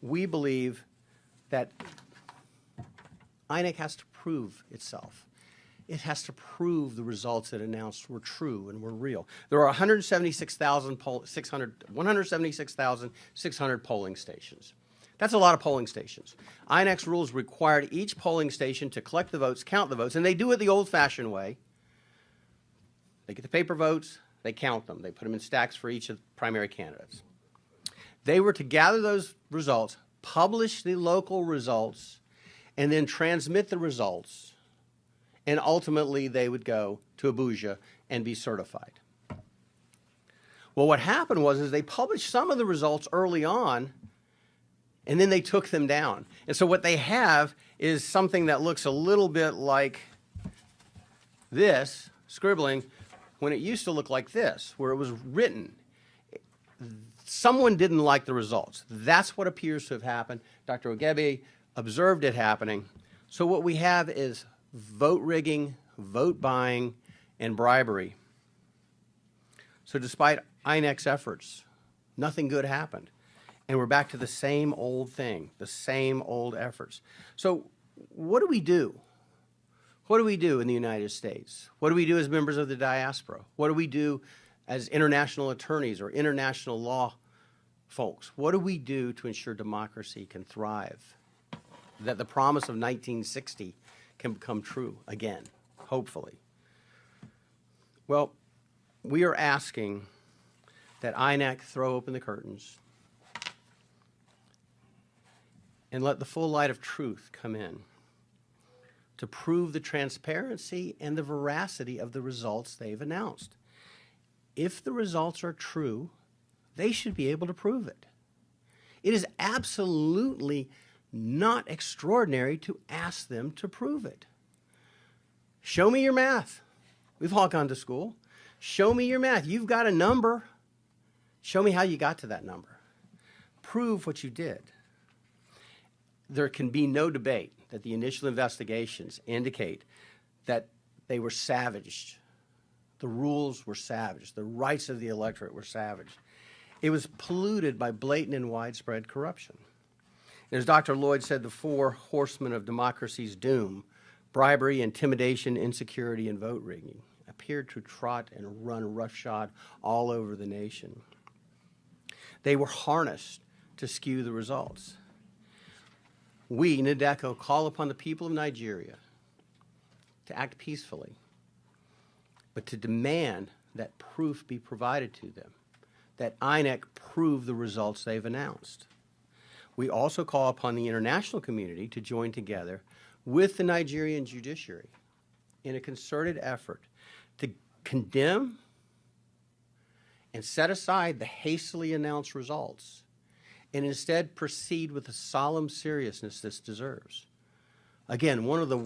we believe that INEC has to prove itself. It has to prove the results it announced were true and were real. There are 176,600 polling stations. That's a lot of polling stations. INEC's rules required each polling station to collect the votes, count the votes, and they do it the old-fashioned way. They get the paper votes, they count them. They put them in stacks for each of the primary candidates. They were to gather those results, publish the local results, and then transmit the results, and ultimately they would go to Abuja and be certified. Well, what happened was they published some of the results early on, and then they took them down. And so what they have is something that looks a little bit like this, scribbling, when it used to look like this, where it was written. Someone didn't like the results. That's what appears to have happened. Dr. Ogebe observed it happening. So what we have is vote rigging, vote buying, and bribery. So despite INEC's efforts, nothing good happened. And we're back to the same old thing, the same old efforts. So what do we do? What do we do in the United States? What do we do as members of the diaspora? What do we do as international attorneys or international law folks? What do we do to ensure democracy can thrive? That the promise of 1960 can become true again, hopefully. Well, we are asking that INEC throw open the curtains and let the full light of truth come in to prove the transparency and the veracity of the results they've announced. If the results are true, they should be able to prove it. It is absolutely not extraordinary to ask them to prove it. Show me your math. We've all gone to school. Show me your math. You've got a number. Show me how you got to that number. Prove what you did. There can be no debate that the initial investigations indicate that they were savaged. The rules were savaged. The rights of the electorate were savaged. It was polluted by blatant and widespread corruption. As Dr. Lloyd said, the four horsemen of democracy's doom, bribery, intimidation, insecurity, and vote rigging, appeared to trot and run roughshod all over the nation. They were harnessed to skew the results. We, NADECO, call upon the people of Nigeria to act peacefully, but to demand that proof be provided to them, that INEC prove the results they've announced. We also call upon the international community to join together with the Nigerian judiciary in a concerted effort to condemn and set aside the hastily announced results and instead proceed with the solemn seriousness this deserves. Again, one of the